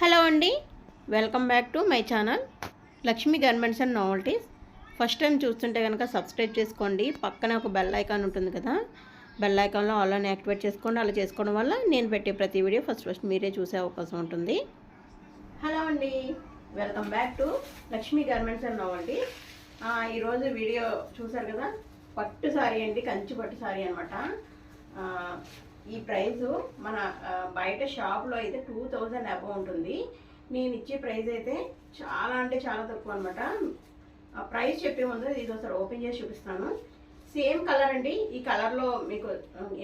Hello అండి, welcome back to my channel Lakshmi garments and novelties. First time చూస్తుంటే కనుక subscribe చేసుకోండి. పక్కనే ఒక బెల్ ఐకాన్ ఉంటుంది కదా, బెల్ ఐకాన్లో ఆల్ అని యాక్టివేట్ చేసుకోండి. అలా చేసుకోవడం వల్ల నేను పెట్టే ప్రతి వీడియో ఫస్ట్ మీరే చూసే అవకాశం ఉంటుంది. హలో అండి, welcome back to Lakshmi garments and novelties. ఈరోజు వీడియో చూసారు కదా, పట్టు సారీ అండి, కంచి పట్టు సారీ అనమాట. ఈ ప్రైజు మన బయట షాప్లో అయితే 2000 అబవ్ ఉంటుంది. నేను ఇచ్చే ప్రైస్ అయితే చాలా అంటే చాలా తక్కువ అనమాట. ప్రైస్ చెప్పే ముందు ఇది ఒకసారి ఓపెన్ చేసి చూపిస్తాను. సేమ్ కలర్ అండి. ఈ కలర్లో మీకు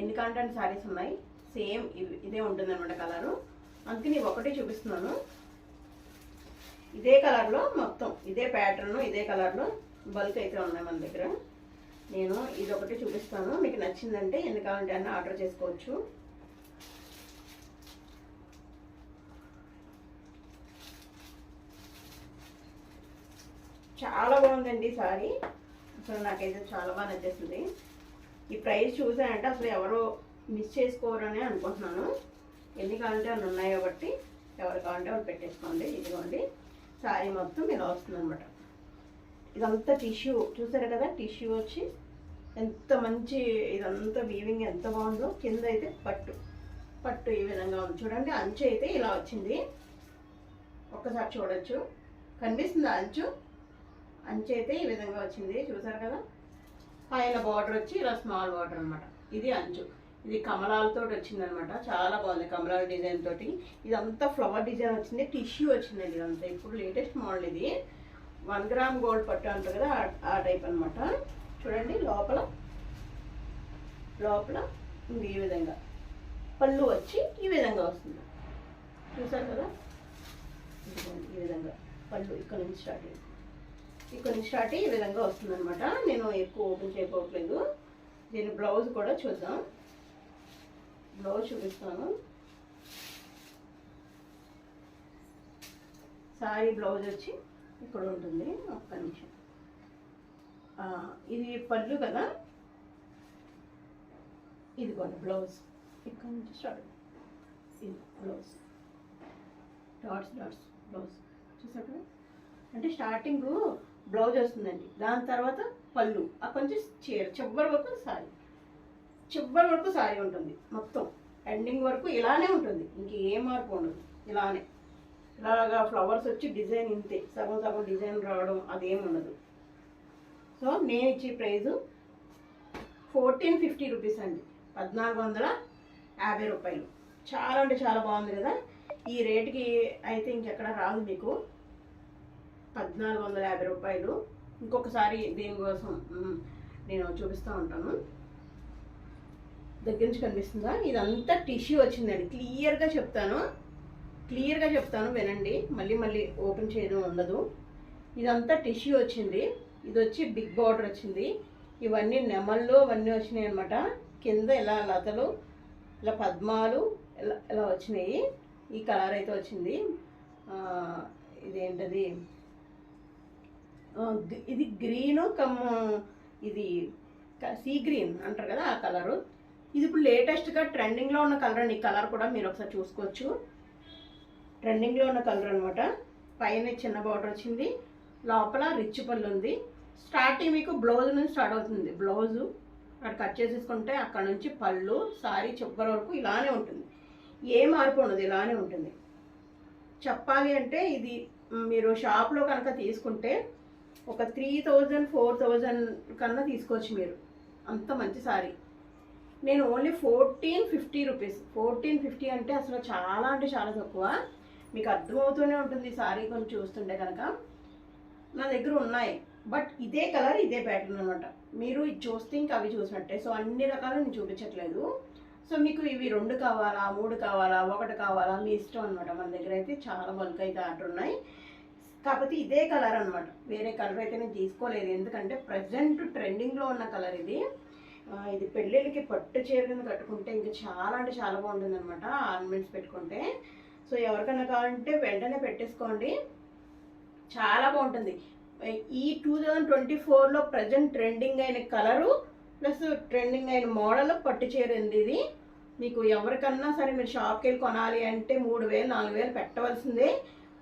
ఎన్ని కాంటెంట్ శారీస్ ఉన్నాయి, సేమ్ ఇదే ఉంటుంది అనమాట కలరు. అందుకని ఒకటి చూపిస్తున్నాను. ఇదే కలర్లో మొత్తం ఇదే ప్యాటర్న్, ఇదే కలర్లో బల్క్ అయితే ఉన్నాయి మన దగ్గర. నేను ఇది ఒకటి చూపిస్తాను. మీకు నచ్చిందంటే ఎన్ని కావాలంటే అన్న ఆర్డర్ చేసుకోవచ్చు. చాలా బాగుందండి సారీ. అసలు నాకైతే చాలా బాగా నచ్చేస్తుంది. ఈ ప్రైస్ చూసానంటే అసలు ఎవరు మిస్ చేసుకోరని అనుకుంటున్నాను. ఎన్ని కావాలంటే అన్ని ఉన్నాయి కాబట్టి ఎవరు కావాలంటే వాళ్ళు పెట్టేసుకోండి. ఇదిగోండి సారీ మొత్తం ఇలా వస్తుంది అనమాట. ఇదంతా టిష్యూ చూసారు కదా, టిష్యూ వచ్చి ఎంత మంచి, ఇదంతా వీవింగ్ ఎంత బాగుందో. కింద అయితే పట్టు ఈ విధంగా ఉంది చూడండి. అంచు అయితే ఇలా వచ్చింది, ఒక్కసారి చూడొచ్చు. కనిపిస్తుంది అంచు అయితే ఈ విధంగా వచ్చింది చూసారు కదా. పైన బార్డర్ వచ్చి ఇలా స్మాల్ బార్డర్ అనమాట. ఇది అంచు, ఇది కమలాలతో వచ్చింది అనమాట. చాలా బాగుంది కమలాల డిజైన్ తోటి. ఇదంతా ఫ్లవర్ డిజైన్ వచ్చింది, టిష్యూ వచ్చిందండి. ఇదంతా ఇప్పుడు లేటెస్ట్ మోడల్. ఇది 1 గ్రామ్ గోల్డ్ పట్టు అంటారు కదా, ఆ టైప్ అనమాట. చూడండి లోపల ఈ విధంగా పళ్ళు వచ్చి ఈ విధంగా వస్తుంది చూసారు కదా. ఈ విధంగా పళ్ళు ఇక్కడ నుంచి స్టార్ట్ ఈ విధంగా వస్తుంది అనమాట. నేను ఎక్కువ ఓపెన్ చేయకపోవట్లేదు. దీని బ్లౌజ్ కూడా చూద్దాం. బ్లౌజ్ చూపిస్తాను. సారీ బ్లౌజ్ వచ్చి ఇక్కడ ఉంటుంది. ఒక్క నిమిషం. ఇది పళ్ళు కదా, ఇదిగోండి బ్లౌజ్ ఇక్కడ నుంచి స్టార్ట్. ఇది బ్లౌజ్ డాట్స్ బ్లౌజ్ చూసారు. అంటే స్టార్టింగ్ బ్లౌజ్ వస్తుందండి, దాని తర్వాత పళ్ళు, అక్కడి నుంచి చివరి వరకు సారీ ఉంటుంది. మొత్తం ఎండింగ్ వరకు ఇలానే ఉంటుంది, ఇంకేం మార్పు ఉండదు. ఇలాగా ఫ్లవర్స్ వచ్చి డిజైన్ ఇంతే, సగం డిజైన్ రావడం అదేం ఉండదు. సో నేను ఇచ్చే ప్రైజు 1450 రూపీస్ అండి, 1450 రూపాయలు. చాలా అంటే చాలా బాగుంది కదా. ఈ రేటుకి అయితే ఇంకెక్కడ రాదు మీకు. 1450 రూపాయలు. ఇంకొకసారి దీనికోసం నేను చూపిస్తూ ఉంటాను. దగ్గర నుంచి కనిపిస్తుందా? ఇదంతా టిష్యూ వచ్చిందండి. క్లియర్గా చెప్తాను వినండి. మళ్ళీ ఓపెన్ చేయడం ఉండదు. ఇదంతా టిష్యూ వచ్చింది. ఇది వచ్చి బిగ్ బార్డర్ వచ్చింది. ఇవన్నీ నెమళ్ళు అవన్నీ వచ్చినాయి అనమాట. కింద ఇలా లతలు, ఇలా పద్మాలు ఇలా వచ్చినాయి. ఈ కలర్ అయితే వచ్చింది. ఇదేంటది, ఇది గ్రీను ఇది సీ గ్రీన్ అంటారు కదా, ఆ కలరు. ఇది ఇప్పుడు లేటెస్ట్గా ట్రెండింగ్లో ఉన్న కలర్ అండి. ఈ కలర్ కూడా మీరు ఒకసారి చూసుకోవచ్చు. ట్రెండింగ్లో ఉన్న కలర్ అనమాట. పైన చిన్న బార్డర్ వచ్చింది, లోపల రిచ్ పళ్ళు ఉంది. స్టార్టింగ్ మీకు బ్లౌజ్ నుంచి స్టార్ట్ అవుతుంది. బ్లౌజు అక్కడ కట్ చేసేసుకుంటే అక్కడ నుంచి పళ్ళు, సారీ చివరి వరకు ఇలానే ఉంటుంది. ఏ మార్పు ఉండదు, ఇలానే ఉంటుంది. చెప్పాలి అంటే ఇది మీరు షాప్లో కనుక తీసుకుంటే ఒక 3000-4000 కన్నా తీసుకోవచ్చు మీరు. అంత మంచి సారీ. నేను ఓన్లీ 1450 రూపీస్. 1450 అంటే అసలు చాలా అంటే చాలా తక్కువ. మీకు అర్థమవుతూనే ఉంటుంది సారీ కొంచెం చూస్తుంటే కనుక. నా దగ్గర ఉన్నాయి, బట్ ఇదే కలర్ ఇదే ప్యాటర్న్ అనమాట. మీరు ఇది చూస్తే ఇంకా అవి చూసినట్టే. సో అన్ని రకాలు నేను చూపించట్లేదు. సో మీకు ఇవి 2 కావాలా, 3 కావాలా, 1 కావాలా, మీ ఇష్టం అనమాట. మన దగ్గర అయితే చాలా బల్క్ అయితే ఆర్డర్ ఉన్నాయి. కాకపోతే ఇదే కలర్ అనమాట, వేరే కలర్ అయితే నేను తీసుకోలేదు. ఎందుకంటే ప్రజెంట్ ట్రెండింగ్లో ఉన్న కలర్ ఇది. ఇది పెళ్ళిళ్ళకి పట్టు చీర కింద కట్టుకుంటే ఇంకా చాలా అంటే చాలా బాగుంటుంది అనమాట, ఆర్నమెంట్స్ పెట్టుకుంటే. సో ఎవరికైనా కావాలంటే వెంటనే పెట్టేసుకోండి, చాలా బాగుంటుంది. ఈ 2024లో ప్రజెంట్ ట్రెండింగ్ అయిన కలరు ప్లస్ ట్రెండింగ్ అయిన మోడల్ పట్టు చీర ఉంది ఇది. మీకు ఎవరికన్నా సరే మీరు షాప్కి వెళ్ళి కొనాలి అంటే 3000 4000 పెట్టవలసిందే.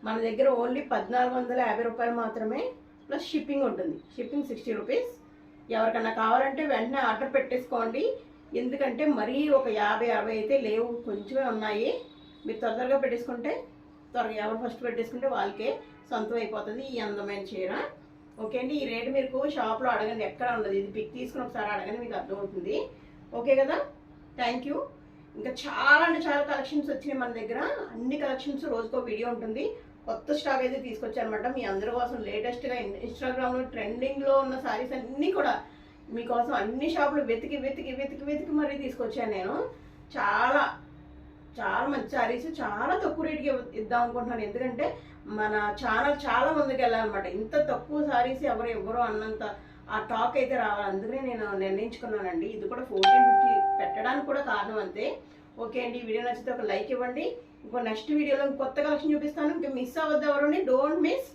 మన దగ్గర ఓన్లీ 1450 రూపాయలు మాత్రమే, ప్లస్ షిప్పింగ్ ఉంటుంది. Shipping 60 rupees. ఎవరికన్నా కావాలంటే వెంటనే ఆర్డర్ పెట్టేసుకోండి. ఎందుకంటే మరీ ఒక 50-60 అయితే లేవు, కొంచెమే ఉన్నాయి. మీరు త్వరగా పెట్టేసుకుంటే త్వరగా ఎవరు ఫస్ట్ పెట్టేసుకుంటే వాళ్ళకే సొంతం అయిపోతుంది ఈ అందమైన చీర. ఓకే అండి, ఈ రేటు మీకు షాప్లో అడగండి, ఎక్కడ ఉండదు. ఇది పిక్ తీసుకుని ఒకసారి అడగండి, మీకు అర్థమవుతుంది. ఓకే కదా, థ్యాంక్ యూ. ఇంకా చాలా అంటే చాలా కలెక్షన్స్ వచ్చినాయి మన దగ్గర. అన్ని కలెక్షన్స్ రోజుకో వీడియో ఉంటుంది. కొత్త స్టాక్ అయితే తీసుకొచ్చారనమాట మీ అందరి కోసం. లేటెస్ట్గా ఇన్స్టాగ్రామ్లో ట్రెండింగ్లో ఉన్న శారీస్ అన్నీ కూడా మీకోసం అన్ని షాపులు వెతికి వెతికి వెతికి వెతికి మరీ తీసుకొచ్చాను నేను. చాలా చాలా మంచి శారీస్ చాలా తక్కువ రేటుకి ఇద్దాం అనుకుంటున్నాను. ఎందుకంటే మన ఛానల్ చాలా ముందుకు వెళ్ళాలన్నమాట. ఇంత తక్కువ శారీస్ ఎవరు ఇవ్వరు అన్నంత ఆ టాక్ అయితే రావాలి. అందుకనే నేను నిర్ణయించుకున్నానండి. ఇది కూడా 1450 పెట్టడానికి కూడా కారణం అంతే. ఓకే అండి, వీడియో నచ్చితే ఒక లైక్ ఇవ్వండి. ఇంకో నెక్స్ట్ వీడియోలో కొత్త కలెక్షన్ చూపిస్తాను. ఇంకా మిస్ అవ్వద్దు ఎవరండి. Don't miss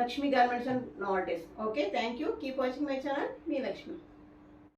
Lakshmi garments and novelties. Okay, thank you. Keep watching my channel. మీ లక్ష్మి.